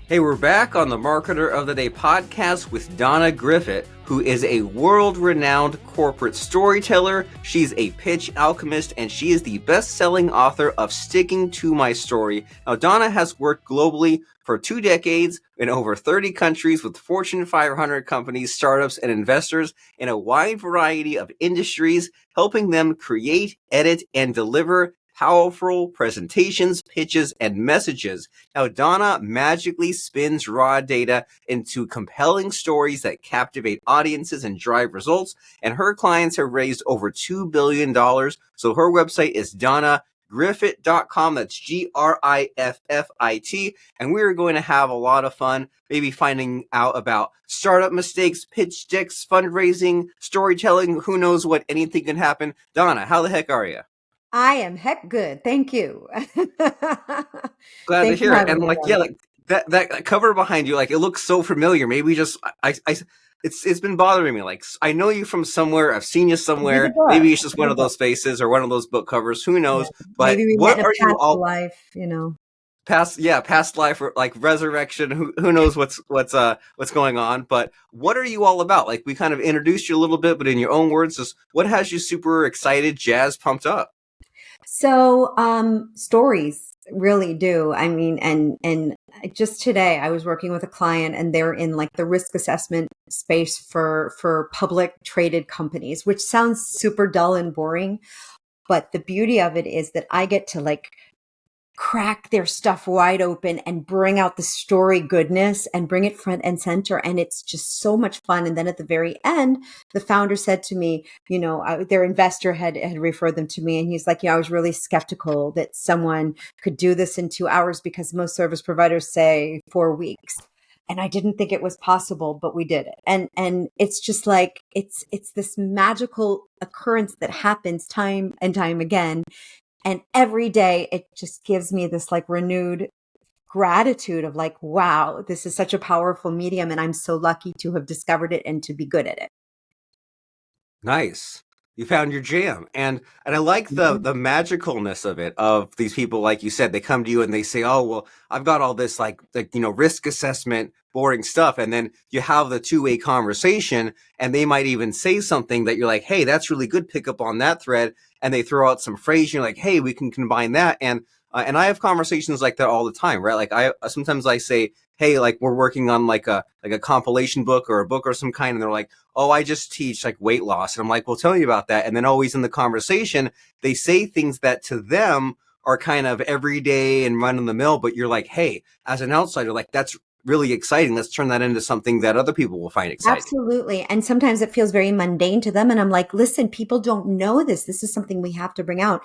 Hey, we're back on the Marketer of the Day podcast with Donna Griffit, who is a world-renowned corporate storyteller. She's a pitch alchemist, and she is the best-selling author of Sticking to My Story. Now, Donna has worked globally for 2 decades in over 30 countries with Fortune 500 companies, startups, and investors in a wide variety of industries, helping them create, edit, and deliver powerful presentations, pitches, and messages. Now, Donna magically spins raw data into compelling stories that captivate audiences and drive results, and her clients have raised over $2 billion. So her website is donnagriffit.com. That's Griffit. And we're going to have a lot of fun, maybe finding out about startup mistakes, pitch decks, fundraising, storytelling. Who knows what anything can happen. Donna, how the heck are you? I am heck good. Thank you. Glad to Thanks for hear it. having And me, like, yeah, Robert. like that cover behind you, like it looks so familiar. Maybe just it's been bothering me. Like I know you from somewhere. I've seen you Could be the somewhere. book. Maybe it's just Could be one the of book. those faces or one of those book covers. Who Yeah. knows? But Maybe we met what in a are you past all life. past? Yeah, past life or like resurrection. Who knows what's going on? But what are you all about? Like we kind of introduced you a little bit, but in your own words, just what has you super excited, jazzed, pumped up? Stories really do. I mean, and just today I was working with a client and they're in like the risk assessment space for public traded companies, which sounds super dull and boring. But the beauty of it is that I get to like crack their stuff wide open and bring out the story goodness and bring it front and center. And it's just so much fun. And then at the very end, the founder said to me, their investor had referred them to me. And he's like, I was really skeptical that someone could do this in 2 hours because most service providers say 4 weeks. And I didn't think it was possible, but we did it. And it's just like, it's this magical occurrence that happens time and time again. And every day it just gives me this like renewed gratitude of like, wow, this is such a powerful medium. And I'm so lucky to have discovered it and to be good at it. Nice. You found your jam. And I like the Mhm. magicalness of it, of these people, like you said, they come to you and they say, oh, well, I've got all this risk assessment, boring stuff. And then you have the two-way conversation and they might even say something that you're like, hey, that's really good. Pick up on that thread. And they throw out some phrase. You're like, hey, we can combine that. And I have conversations like that all the time, right? Like sometimes I say, hey, like we're working on like a compilation book or a book or some kind. And they're like, oh, I just teach like weight loss. And I'm like, well, tell me about that. And then always in the conversation, they say things that to them are kind of everyday and run of the mill, but you're like, hey, as an outsider, like that's really exciting. Let's turn that into something that other people will find exciting. Absolutely. And sometimes it feels very mundane to them. And I'm like, listen, people don't know this. This is something we have to bring out.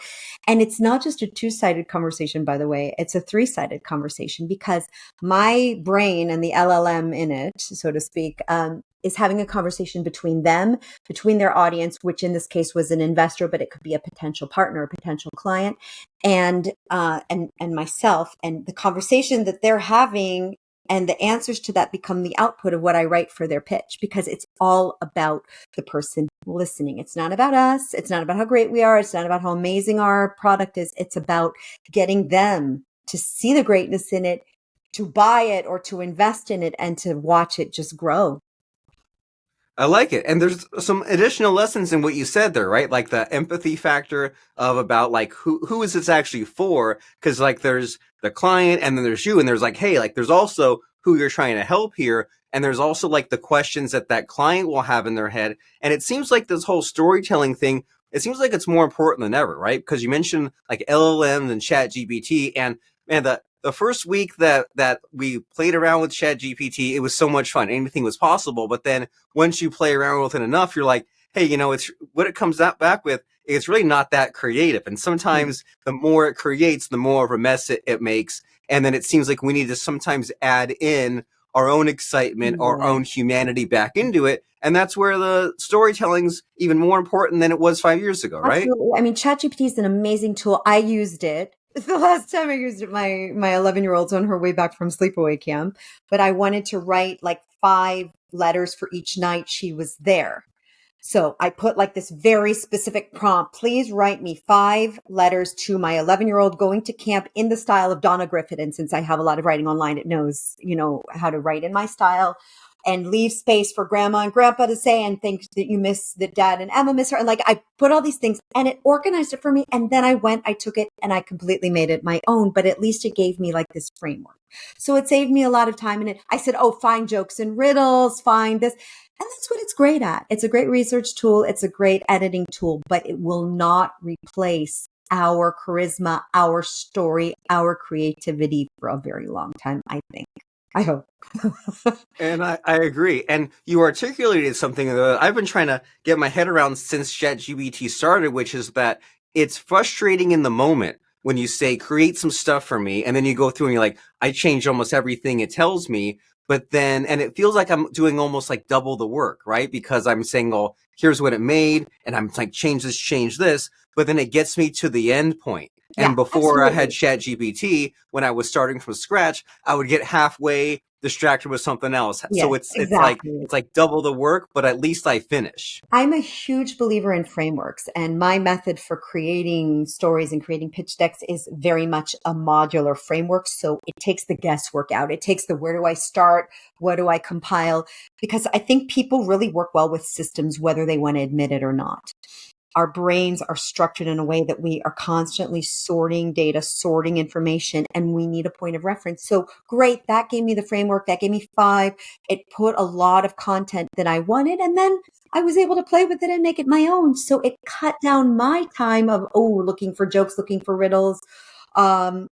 And it's not just a two-sided conversation, by the way. It's a three-sided conversation because my brain and the LLM in it, so to speak, is having a conversation between them, between their audience, which in this case was an investor, but it could be a potential partner, a potential client, and myself. And the conversation that they're having and the answers to that become the output of what I write for their pitch because it's all about the person listening. It's not about us. It's not about how great we are. It's not about how amazing our product is. It's about getting them to see the greatness in it, to buy it or to invest in it and to watch it just grow. I like it. And there's some additional lessons in what you said there, right? Like the empathy factor of about like who is this actually for? Cause like there's the client and then there's you and there's like, hey, like there's also who you're trying to help here. And there's also like the questions that that client will have in their head. And it seems like this whole storytelling thing, it seems like it's more important than ever, right? Because you mentioned like LLMs and chat GPT and man, the first week that we played around with chat GPT, it was so much fun. Anything was possible. But then once you play around with it enough, you're like, hey, it's what it comes out back with. It's really not that creative. And sometimes the more it creates, the more of a mess it makes. And then it seems like we need to sometimes add in our own excitement, our Yeah, own humanity back into it. And that's where the storytelling's even more important than it was 5 years ago, right? absolutely. I mean, ChatGPT is an amazing tool. I used it. The last time I used it, my 11-year-old's on her way back from sleepaway camp, but I wanted to write like 5 letters for each night she was there. So I put like this very specific prompt. Please write me 5 letters to my 11-year-old going to camp in the style of Donna Griffit. And since I have a lot of writing online, it knows, how to write in my style, and leave space for grandma and grandpa to say, and think that you miss that dad and Emma miss her. And like, I put all these things and it organized it for me. And then I took it and I completely made it my own, but at least it gave me like this framework. So it saved me a lot of time. And I said, oh, find jokes and riddles, find this. And that's what it's great at. It's a great research tool. It's a great editing tool, but it will not replace our charisma, our story, our creativity for a very long time, I think. I hope. And I agree. And you articulated something that I've been trying to get my head around since ChatGPT started, which is that it's frustrating in the moment when you say, create some stuff for me. And then you go through and you're like, I changed almost everything it tells me. But then, and it feels like I'm doing almost like double the work, right? Because I'm saying, oh, here's what it made. And I'm like, change this. But then it gets me to the end point. Yeah, And before I had absolutely. ChatGPT, when I was starting from scratch, I would get halfway distracted with something else. So Yes, it's like exactly. it's like double the work, but at least I finish. I'm a huge believer in frameworks, and my method for creating stories and creating pitch decks is very much a modular framework. So it takes the guesswork out. It takes the where do I start? What do I compile? Because I think people really work well with systems, whether they want to admit it or not. Our brains are structured in a way that we are constantly sorting data, sorting information, and we need a point of reference. So great. That gave me the framework. That gave me 5. It put a lot of content that I wanted. And then I was able to play with it and make it my own. So it cut down my time of, looking for jokes, looking for riddles, um,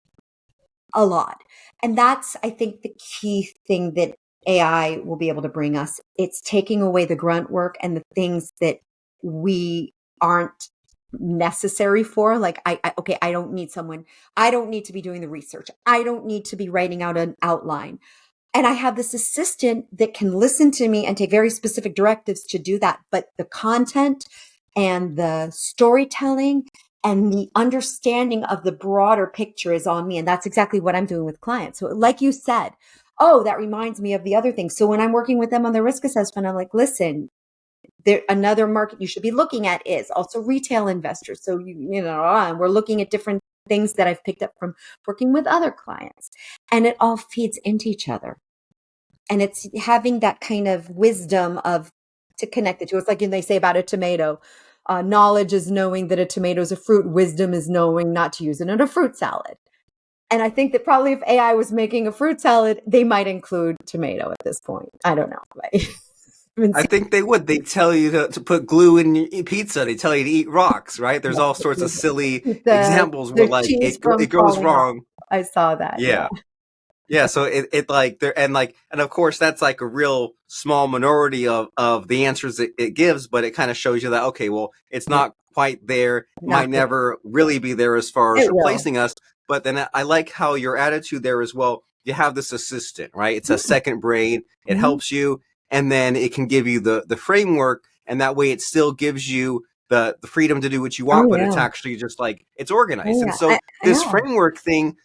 a lot. And that's, I think, the key thing that AI will be able to bring us. It's taking away the grunt work and the things that we aren't necessary for. Like, okay, I don't need someone. I don't need to be doing the research. I don't need to be writing out an outline. And I have this assistant that can listen to me and take very specific directives to do that. But the content and the storytelling and the understanding of the broader picture is on me. And that's exactly what I'm doing with clients. So like you said, oh, that reminds me of the other thing. So when I'm working with them on their risk assessment, I'm like, listen, another market you should be looking at is also retail investors. So, and we're looking at different things that I've picked up from working with other clients, and it all feeds into each other. And it's having that kind of wisdom to connect the two. It's like they say about a tomato. Knowledge is knowing that a tomato is a fruit. Wisdom is knowing not to use it in a fruit salad. And I think that probably if AI was making a fruit salad, they might include tomato at this point. I don't know. I think they would. They tell you to put glue in your pizza. They tell you to eat rocks, right? There's all sorts of silly examples where The like cheese it from goes falling off. wrong. I saw that. Yeah. Yeah. Yeah, so it like there and of course that's like a real small minority of the answers it gives, but it kind of shows you that okay, well, it's Yeah. not quite there, Not might there. never really be there as far as It will. replacing us. But then I like how your attitude there as well. You have this assistant, right? It's a second brain. It Mm-hmm. helps you, and then it can give you the framework, and that way it still gives you the freedom to do what you Oh want, but it's yeah. actually just like it's Oh organized. And yeah. so this Yeah. framework thing,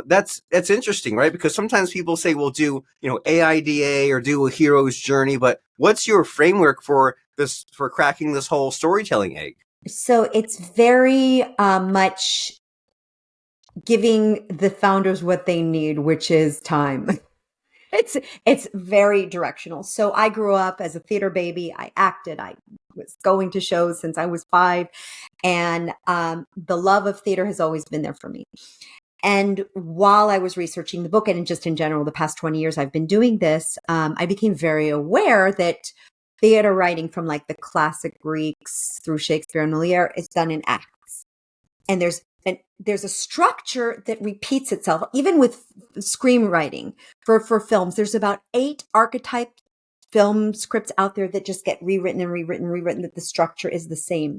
that's interesting, right? Because sometimes people say, well, do, AIDA or do a hero's journey, but what's your framework for this, for cracking this whole storytelling egg? So it's very much giving the founders what they need, which is time. It's very directional. So I grew up as a theater baby. I acted. I was going to shows since I was 5, and the love of theater has always been there for me. And while I was researching the book, and just in general, the past 20 years I've been doing this, I became very aware that theater writing from like the classic Greeks through Shakespeare and Moliere is done in acts. And there's a structure that repeats itself, even with screenwriting for films. There's about 8 archetype film scripts out there that just get rewritten and rewritten, rewritten, that the structure is the same.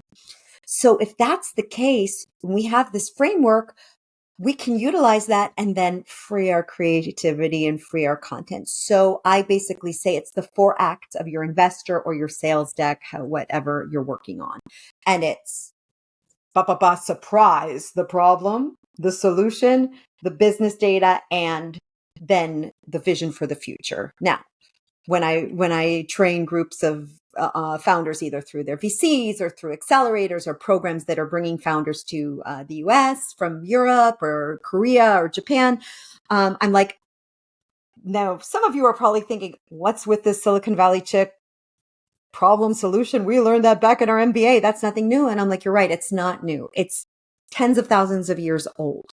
So if that's the case, when we have this framework, we can utilize that and then free our creativity and free our content. So I basically say it's the 4 acts of your investor or your sales deck, whatever you're working on. And it's surprise, the problem, the solution, the business data, and then the vision for the future. Now, when I train groups of founders either through their VCs or through accelerators or programs that are bringing founders to the US from Europe or Korea or Japan. I'm like, now, some of you are probably thinking, what's with this Silicon Valley chick problem solution? We learned that back in our MBA. That's nothing new. And I'm like, you're right. It's not new. It's tens of thousands of years old.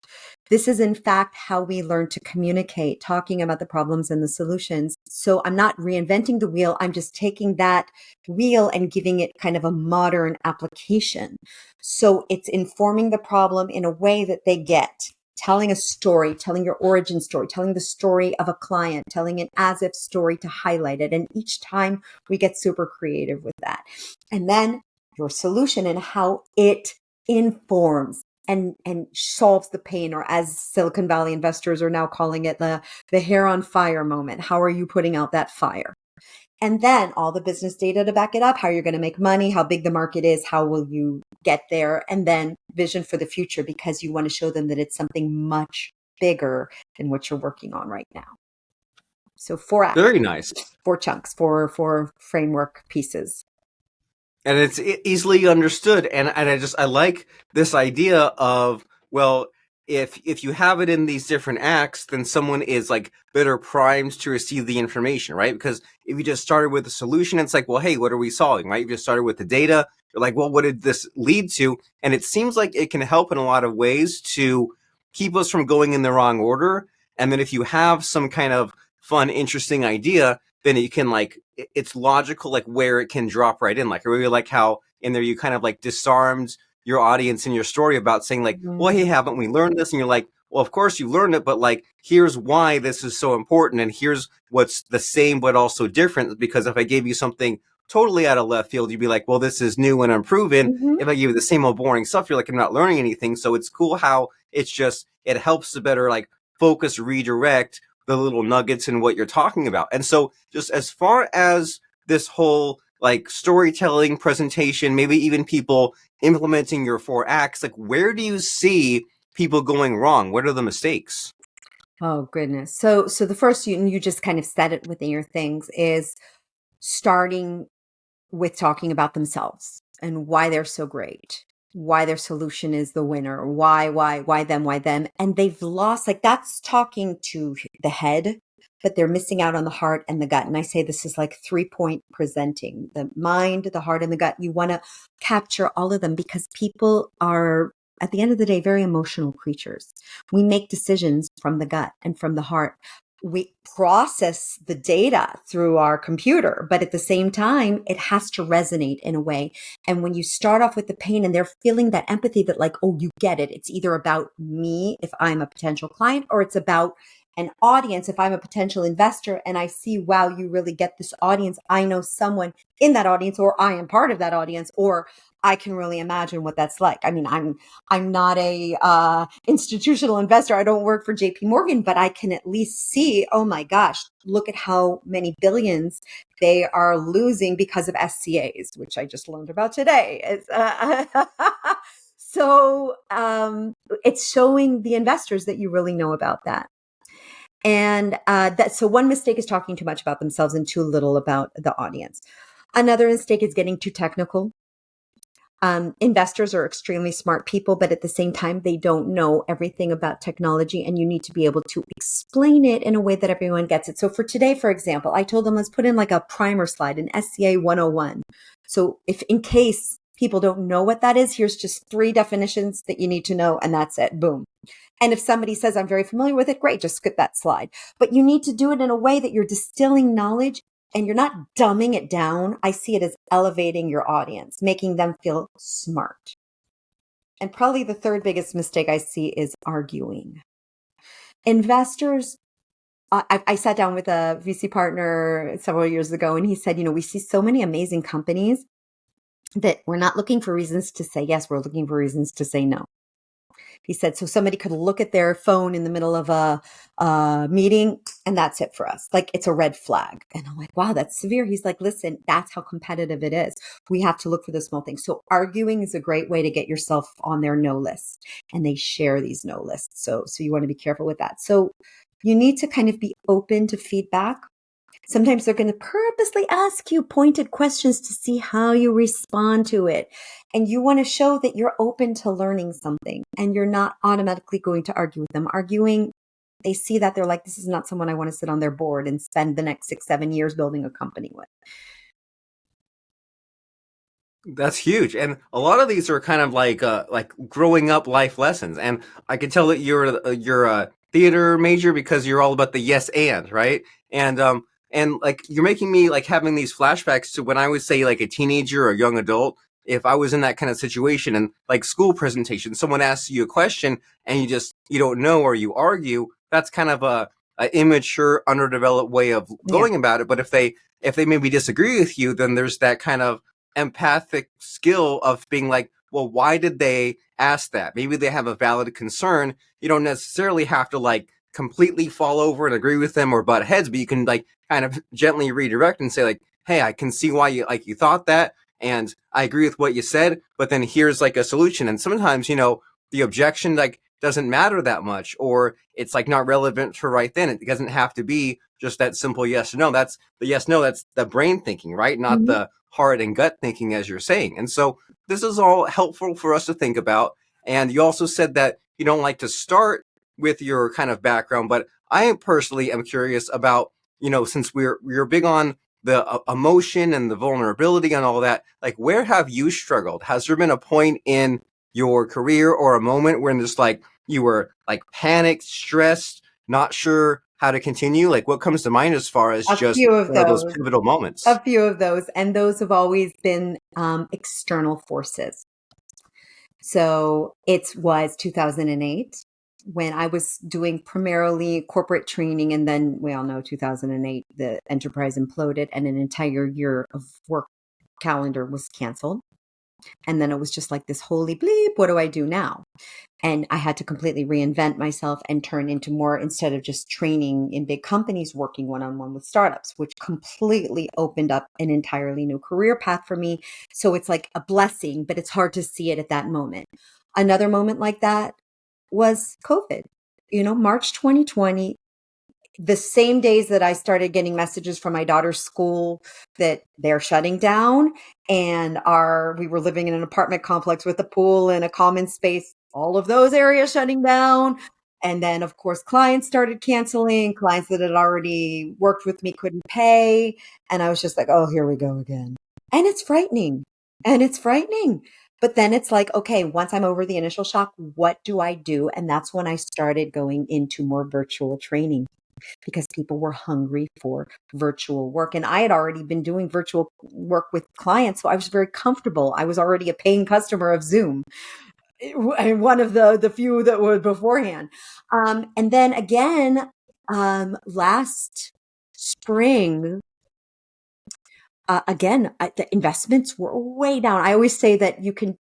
This is, in fact, how we learn to communicate, talking about the problems and the solutions. So I'm not reinventing the wheel. I'm just taking that wheel and giving it kind of a modern application. So it's informing the problem in a way that they get. Telling a story, telling your origin story, telling the story of a client, telling an as if story to highlight it. And each time we get super creative with that. And then your solution and how it informs and solves the pain, or as Silicon Valley investors are now calling it, the hair on fire moment. How are you putting out that fire? And then all the business data to back it up, how you're going to make money, how big the market is, how will you get there, and then vision for the future, because you want to show them that it's something much bigger than what you're working on right now. So 4 acts, Very nice. 4 chunks, 4 framework pieces. And it's easily understood. And I like this idea of, well, if you have it in these different acts, then someone is like better primed to receive the information, right? Because if you just started with a solution, it's like, well, hey, what are we solving, right? You just started with the data. You're like, well, what did this lead to? And it seems like it can help in a lot of ways to keep us from going in the wrong order. And then if you have some kind of fun, interesting idea, then you can like, it's logical, like where it can drop right in. Like, I really like how in there you kind of like disarmed your audience in your story about saying like, well, hey, haven't we learned this? And you're like, well, of course you learned it, but like, here's why this is so important. And here's what's the same, but also different. Because if I gave you something totally out of left field, you'd be like, well, this is new and unproven. Mm-hmm. If I give you the same old boring stuff, you're like, I'm not learning anything. So it's cool how it's just, it helps to better like focus, redirect the little nuggets in what you're talking about. And so just as far as this whole like storytelling presentation, maybe even people implementing your 4 acts, like where do you see people going wrong? What are the mistakes? Oh, goodness. So the first, you just kind of said it within your things, is starting with talking about themselves and why they're so great, why their solution is the winner, why them. And they've lost, like, that's talking to the head, but they're missing out on the heart and the gut. And I say this is like 3-point presenting: the mind, the heart, and the gut. You want to capture all of them, because people are, at the end of the day, very emotional creatures. We make decisions from the gut and from the heart. We process the data through our computer, but at the same time, it has to resonate in a way. And when you start off with the pain and they're feeling that empathy, that like, oh, you get it. It's either about me if I'm a potential client, or it's about an audience if I'm a potential investor and I see, wow, you really get this audience. I know someone in that audience, or I am part of that audience, or I can really imagine what that's like. I mean, I'm not a institutional investor. I don't work for JP Morgan, but I can at least see, oh my gosh, look at how many billions they are losing because of SCAs, which I just learned about today. So it's showing the investors that you really know about that. And so one mistake is talking too much about themselves and too little about the audience. Another mistake is getting too technical. Investors are extremely smart people, but at the same time, they don't know everything about technology, and you need to be able to explain it in a way that everyone gets it. So for today, for example, I told them, let's put in like a primer slide, an SCA 101. So if in case people don't know what that is, here's just 3 definitions that you need to know, and that's it. Boom. And if somebody says, I'm very familiar with it, great, just skip that slide. But you need to do it in a way that you're distilling knowledge and you're not dumbing it down. I see it as elevating your audience, making them feel smart. And probably the third biggest mistake I see is arguing. Investors, I sat down with a VC partner several years ago, and he said, we see so many amazing companies that we're not looking for reasons to say yes, we're looking for reasons to say no. He said, so somebody could look at their phone in the middle of a meeting, and that's it for us. Like, it's a red flag. And I'm like, wow, that's severe. He's like, listen, that's how competitive it is. We have to look for the small things. So arguing is a great way to get yourself on their no list. And they share these no lists. So you want to be careful with that. So you need to kind of be open to feedback. Sometimes they're going to purposely ask you pointed questions to see how you respond to it. And you want to show that you're open to learning something and you're not automatically going to argue with them. Arguing, they see that they're like, this is not someone I want to sit on their board and spend the next 6, 7 years building a company with. That's huge. And a lot of these are kind of like growing up life lessons. And I can tell that you're a theater major because you're all about the yes and, right? And like you're making me like having these flashbacks to when I was say like a teenager or a young adult. If I was in that kind of situation and like school presentation, someone asks you a question and you don't know or you argue, that's kind of a immature, underdeveloped way of Yeah. going about it. But if they maybe disagree with you, then there's that kind of empathic skill of being like, well, why did they ask that? Maybe they have a valid concern. You don't necessarily have to like completely fall over and agree with them or butt heads, but you can like kind of gently redirect and say like, hey, I can see why you thought that, and I agree with what you said, but then here's like a solution. And sometimes, the objection like doesn't matter that much, or it's like not relevant for right then. It doesn't have to be just that simple yes or no. That's the yes no. That's the brain thinking, right? Not Mhm. the heart and gut thinking, as you're saying. And so this is all helpful for us to think about. And you also said that you don't like to start with your kind of background, but I personally am curious about, since we're big on the emotion and the vulnerability and all that, like where have you struggled? Has there been a point in your career or a moment when just like you were like panicked, stressed, not sure how to continue? Like what comes to mind as far as A just few of one of those those. pivotal moments? A few of those, and those have always been external forces. So it was 2008 when I was doing primarily corporate training, and then we all know 2008, the enterprise imploded, and an entire year of work calendar was canceled. And then it was just like this holy bleep, what do I do now? And I had to completely reinvent myself and turn into more, instead of just training in big companies, working one-on-one with startups, which completely opened up an entirely new career path for me. So it's like a blessing, but it's hard to see it at that moment. Another moment like that was COVID. March 2020, the same days that I started getting messages from my daughter's school that they're shutting down, and we were living in an apartment complex with a pool and a common space, all of those areas shutting down. And then of course clients started canceling, clients that had already worked with me couldn't pay. And I was just like, oh, here we go again. And it's frightening. And it's frightening. But then it's like, okay, once I'm over the initial shock, what do I do? And that's when I started going into more virtual training, because people were hungry for virtual work. And I had already been doing virtual work with clients, so I was very comfortable. I was already a paying customer of Zoom, and one of the few that were beforehand. And then again, last spring, the investments were way down. I always say that you can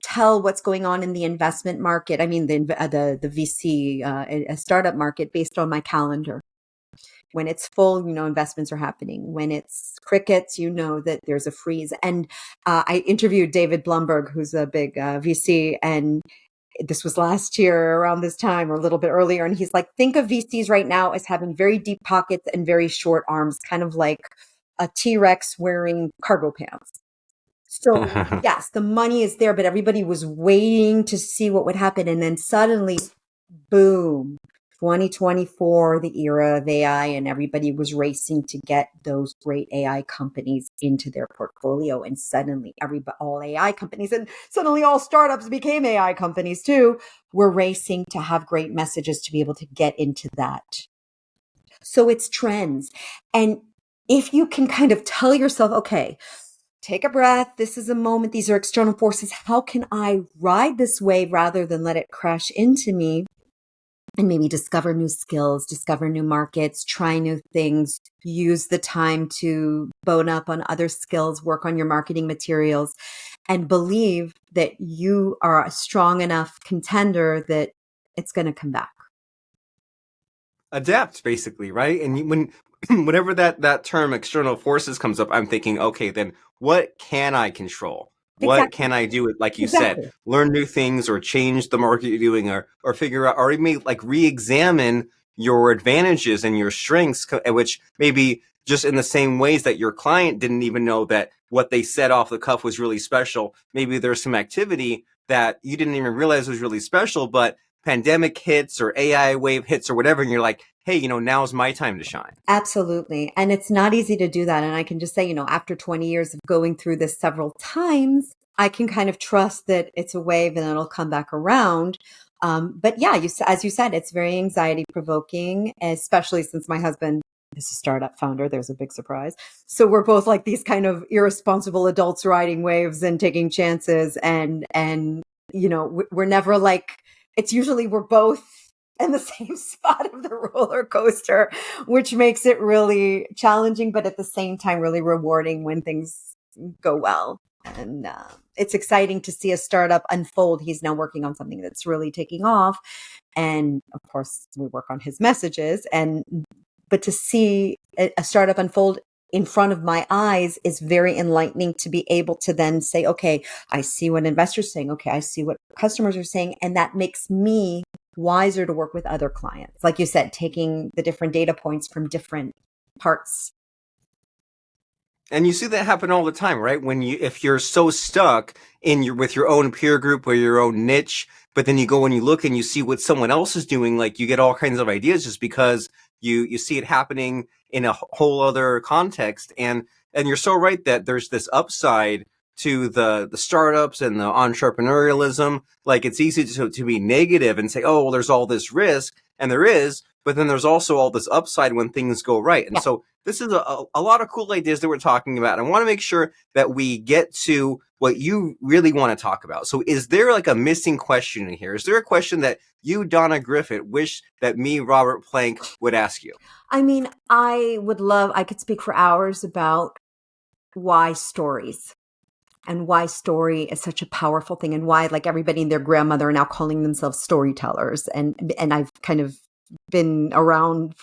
tell what's going on in the investment market. I mean, the VC startup market, based on my calendar. When it's full, investments are happening. When it's crickets, that there's a freeze. And I interviewed David Blumberg, who's a big VC, and this was last year around this time or a little bit earlier. And he's like, think of VCs right now as having very deep pockets and very short arms, kind of like a T-Rex wearing cargo pants. So yes, the money is there, but everybody was waiting to see what would happen. And then suddenly, boom, 2024, the era of AI, and everybody was racing to get those great AI companies into their portfolio. And suddenly all AI companies, and suddenly all startups became AI companies too, were racing to have great messages to be able to get into that. So it's trends. And if you can kind of tell yourself, okay, take a breath. This is a moment. These are external forces. How can I ride this wave rather than let it crash into me? And maybe discover new skills, discover new markets, try new things, use the time to bone up on other skills, work on your marketing materials, and believe that you are a strong enough contender that it's going to come back. Adapt, basically, right? And when whenever that term external forces comes up, I'm thinking, okay, then what can I control? What Exactly. can I do? Like you said, Exactly. learn new things or change the market you're doing, or figure out, or even like re-examine your advantages and your strengths, which maybe just in the same ways that your client didn't even know that what they said off the cuff was really special. Maybe there's some activity that you didn't even realize was really special, but pandemic hits or AI wave hits or whatever, and you're like, hey, now's my time to shine. Absolutely. And it's not easy to do that. And I can just say, after 20 years of going through this several times, I can kind of trust that it's a wave and it'll come back around. But yeah, as you said, it's very anxiety provoking, especially since my husband is a startup founder. There's a big surprise. So we're both like these kind of irresponsible adults riding waves and taking chances. And we're never like, it's usually we're both in the same spot of the roller coaster, which makes it really challenging, but at the same time, really rewarding when things go well. And it's exciting to see a startup unfold. He's now working on something that's really taking off. And of course, we work on his messages. But to see a startup unfold in front of my eyes is very enlightening, to be able to then say, okay, I see what investors are saying. Okay, I see what customers are saying. And that makes me wiser to work with other clients. Like you said, taking the different data points from different parts. And you see that happen all the time, right? If you're so stuck with your own peer group or your own niche, but then you go and you look and you see what someone else is doing, like you get all kinds of ideas just because you see it happening in a whole other context. And you're so right that there's this upside to the startups and the entrepreneurialism. Like it's easy to be negative and say, oh, well, there's all this risk, and there is, but then there's also all this upside when things go right. And so this is a lot of cool ideas that we're talking about. I want to make sure that we get to what you really want to talk about. So is there like a missing question in here? Is there a question that you, Donna Griffit, wish that me, Robert Plank, would ask you? I mean, I could speak for hours about why stories and why story is such a powerful thing, and why like everybody and their grandmother are now calling themselves storytellers. And I've kind of been around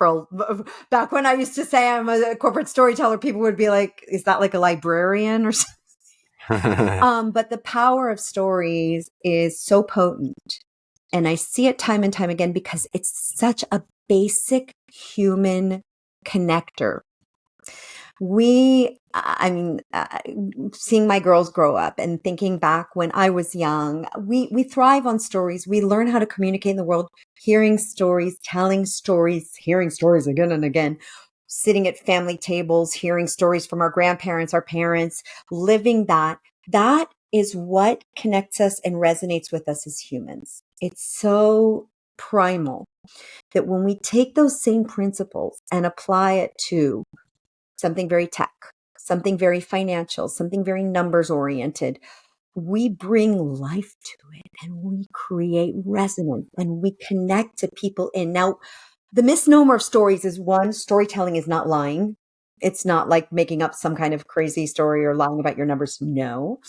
back when I used to say I'm a corporate storyteller, people would be like, is that like a librarian or something? But the power of stories is so potent. And I see it time and time again because it's such a basic human connector. Seeing my girls grow up and thinking back when I was young, we thrive on stories. We learn how to communicate in the world, hearing stories, telling stories, hearing stories again and again, sitting at family tables, hearing stories from our grandparents, our parents, living that. That is what connects us and resonates with us as humans. It's so primal that when we take those same principles and apply it to something very tech, something very financial, something very numbers oriented, we bring life to it and we create resonance and we connect to people in. Now, the misnomer of stories is, one, storytelling is not lying. It's not like making up some kind of crazy story or lying about your numbers. No.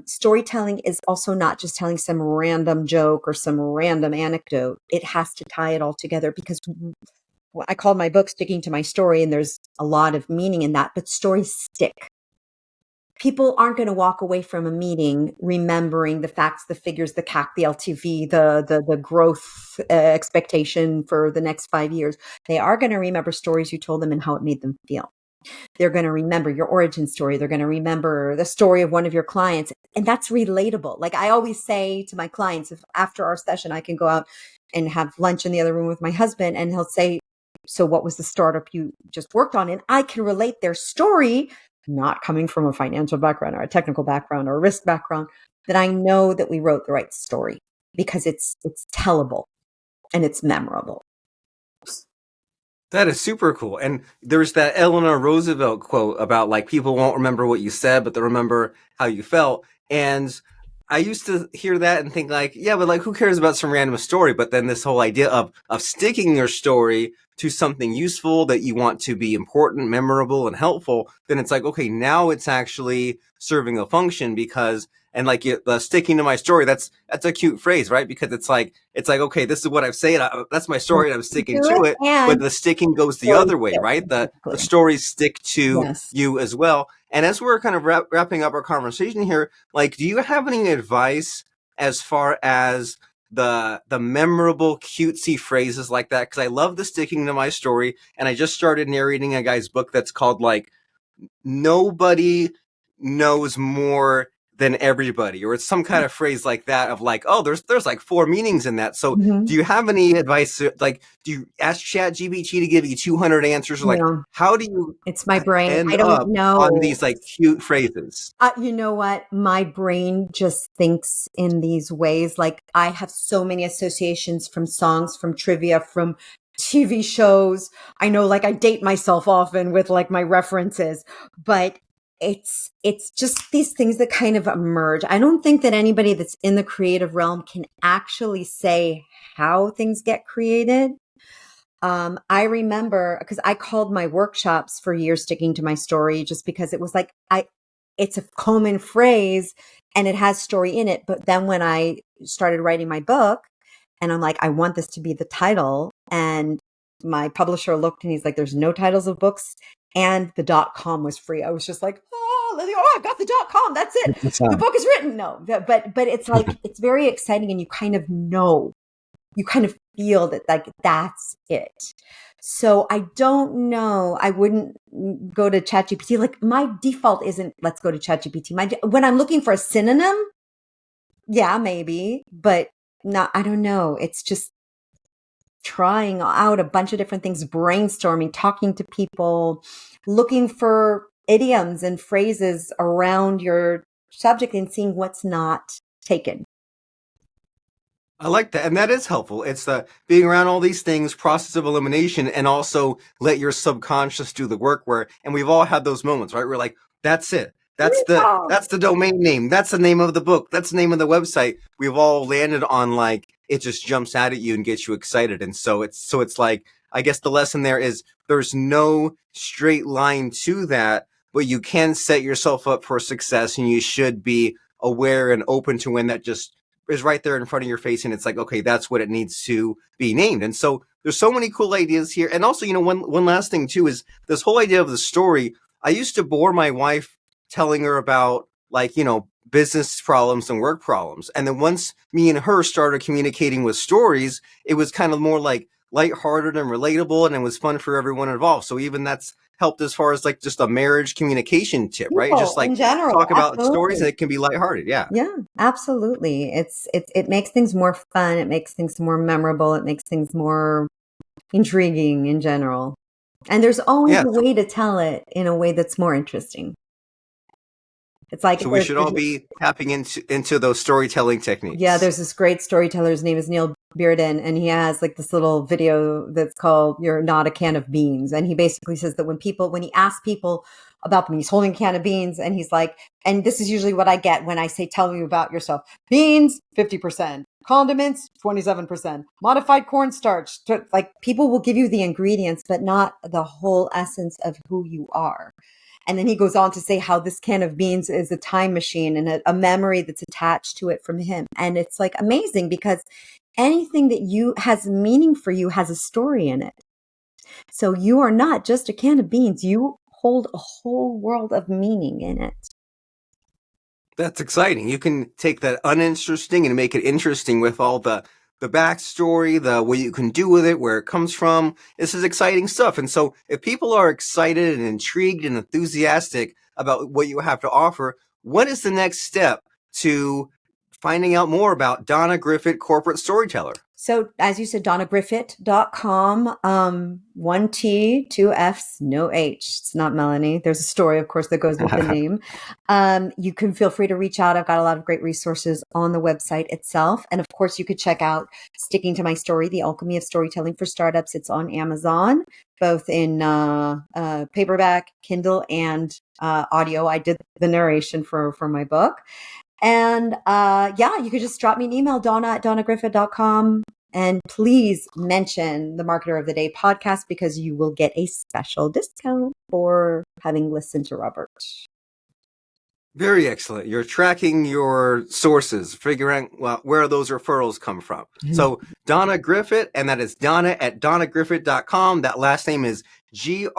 Storytelling is also not just telling some random joke or some random anecdote. It has to tie it all together, because I called my book Sticking to My Story, and there's a lot of meaning in that, but stories stick. People aren't going to walk away from a meeting remembering the facts, the figures, the CAC, the LTV, the growth expectation for the next 5 years. They are going to remember stories you told them and how it made them feel. They're going to remember your origin story. They're going to remember the story of one of your clients. And that's relatable. Like I always say to my clients, if after our session, I can go out and have lunch in the other room with my husband, and he'll say, so what was the startup you just worked on? And I can relate their story, not coming from a financial background or a technical background or a risk background, that I know that we wrote the right story because it's tellable and it's memorable. That is super cool. And there's that Eleanor Roosevelt quote about like people won't remember what you said, but they'll remember how you felt. And I used to hear that and think like, yeah, but like who cares about some random story? But then this whole idea of sticking your story to something useful that you want to be important, memorable, and helpful, then it's like, okay, now it's actually serving a function because, and like sticking to my story, that's a cute phrase, right? Because it's like, okay, this is what I've said. That's my story and I'm sticking to it. But the sticking goes the other way, right? The stories stick to you as well. And as we're kind of wrapping up our conversation here, like, do you have any advice as far as the memorable cutesy phrases like that, because I love the sticking to my story. And I just started narrating a guy's book that's called like nobody knows more than everybody, or it's some kind of phrase like that of like, oh, there's like four meanings in that. So Mhm. do you have any advice, like do you ask chat gbt to give you 200 answers, or like No, how do you it's my brain. end I don't up on know. these like cute phrases? You know what? My brain just thinks in these ways. Like I have so many associations from songs, from trivia, from TV shows. I know, like I date myself often with like my references, but it's just these things that kind of emerge. I don't think that anybody that's in the creative realm can actually say how things get created. I remember because I called my workshops for years sticking to my story just because it was like it's a common phrase and it has story in it. But then when I started writing my book and I'm like, I want this to be the title. And my publisher looked and he's like, there's no titles of books. And the .com was free. I was just like, I got the .com. That's it. The book is written. No, but it's like, it's very exciting. And you kind of know, you kind of feel that like, that's it. So I don't know. I wouldn't go to ChatGPT. Like my default isn't let's go to ChatGPT. When I'm looking for a synonym, yeah, maybe, but not. I don't know. It's just trying out a bunch of different things, brainstorming, talking to people, looking for idioms and phrases around your subject and seeing what's not taken. I like that. And that is helpful. It's the being around all these things, process of elimination, and also let your subconscious do the work where, and we've all had those moments, right? We're like, that's it. Yeah. That's the domain name. That's the name of the book. That's the name of the website. We've all landed on like, it just jumps out at you and gets you excited. And so it's like, I guess the lesson there is there's no straight line to that, but you can set yourself up for success, and you should be aware and open to when that just is right there in front of your face, and it's like, okay, that's what it needs to be named. And so there's so many cool ideas here. And also, one last thing too is this whole idea of the story. I used to bore my wife telling her about like, business problems and work problems. And then once me and her started communicating with stories, it was kind of more like lighthearted and relatable, and it was fun for everyone involved. So even that's helped as far as like just a marriage communication tip, right? Just People in like general, talk about stories, absolutely. and it can be lighthearted. Yeah. Yeah, absolutely. It makes things more fun. It makes things more memorable. It makes things more intriguing in general. And there's always Yeah. a way to tell it in a way that's more interesting. It's like So we should all be tapping into those storytelling yeah, techniques. there's this great storyteller. His name is Neil Bearden, and he has like this little video that's called "You're Not a Can of Beans," and he basically says that when he asks people about them, he's holding a can of beans, and he's like, and this is usually what I get when I say, "Tell me about yourself." Beans, 50%. Condiments, 27%. Modified cornstarch. Like people will give you the ingredients, but not the whole essence of who you are. And then he goes on to say how this can of beans is a time machine and a memory that's attached to it from him. And it's like amazing because anything that you has meaning for you has a story in it. So you are not just a can of beans. You hold a whole world of meaning in it. That's exciting. You can take that uninteresting and make it interesting with all the backstory, the what you can do with it, where it comes from. This is exciting stuff. And so if people are excited and intrigued and enthusiastic about what you have to offer, what is the next step to finding out more about Donna Griffit, corporate storyteller? So as you said, donnagriffit.com, one T, two F's, no H. It's not Melanie. There's a story, of course, that goes with the name. You can feel free to reach out. I've got a lot of great resources on the website itself. And of course, you could check out Sticking to My Story, The Alchemy of Storytelling for Startups. It's on Amazon, both in paperback, Kindle, and audio. I did the narration for my book. And yeah, you could just drop me an email, donna@donnagriffit.com. And please mention the Marketer of the Day podcast because you will get a special discount for having listened to Robert. Very excellent. You're tracking your sources, figuring out where those referrals come from. So Donna Griffit, and that is Donna@donnagriffit.com. That last name is GRIFFIT.com.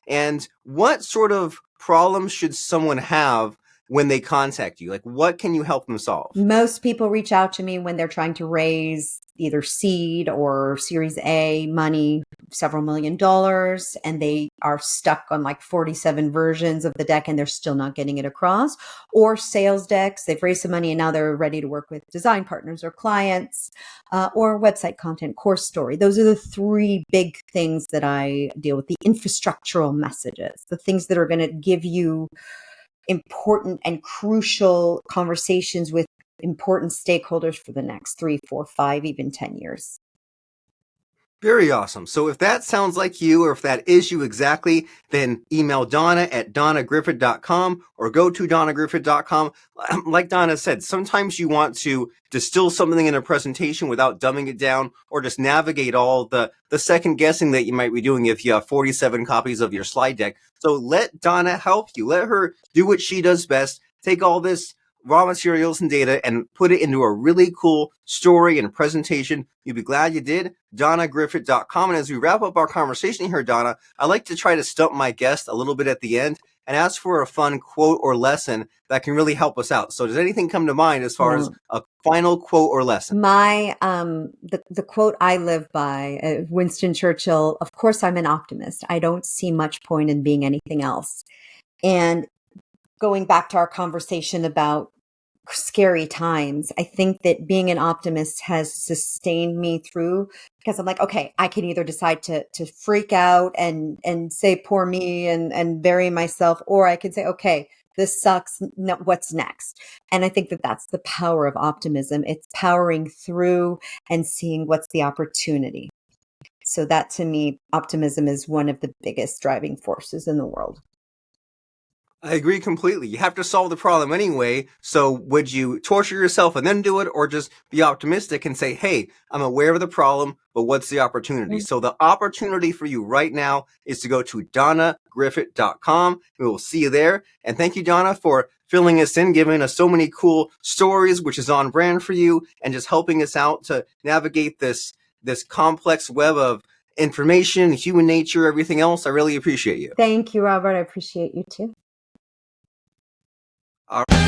And what sort of problems should someone have when they contact you? Like, what can you help them solve? Most people reach out to me when they're trying to raise either seed or Series A money, several $1,000,000, and they are stuck on like 47 versions of the deck and they're still not getting it across. Or sales decks, they've raised some money and now they're ready to work with design partners or clients, or website content, course story. Those are the three big things that I deal with, the infrastructural messages, the things that are going to give you important and crucial conversations with important stakeholders for the next 3, 4, 5, even 10 years. Very awesome. So if that sounds like you, or if that is you exactly, then email Donna at donnagriffit.com or go to donnagriffit.com. Like Donna said, sometimes you want to distill something in a presentation without dumbing it down, or just navigate all the second guessing that you might be doing if you have 47 copies of your slide deck. So let Donna help you. Let her do what she does best. Take all this raw materials and data and put it into a really cool story and presentation. You'll be glad you did. DonnaGriffit.com. And as we wrap up our conversation here, Donna, I like to try to stump my guest a little bit at the end and ask for a fun quote or lesson that can really help us out. So does anything come to mind as far as a final quote or lesson? My the quote I live by, Winston Churchill, of course I'm an optimist. I don't see much point in being anything else. And going back to our conversation about scary times, I think that being an optimist has sustained me through, because I'm like, okay, I can either decide to freak out and say poor me and bury myself, or I can say, okay, this sucks. No, what's next? And I think that that's the power of optimism. It's powering through and seeing what's the opportunity. So that, to me, optimism is one of the biggest driving forces in the world. I agree completely. You have to solve the problem anyway. So would you torture yourself and then do it, or just be optimistic and say, hey, I'm aware of the problem, but what's the opportunity? So the opportunity for you right now is to go to donnagriffit.com. We will see you there. And thank you, Donna, for filling us in, giving us so many cool stories, which is on brand for you, and just helping us out to navigate this complex web of information, human nature, everything else. I really appreciate you. Thank you, Robert. I appreciate you too. All right.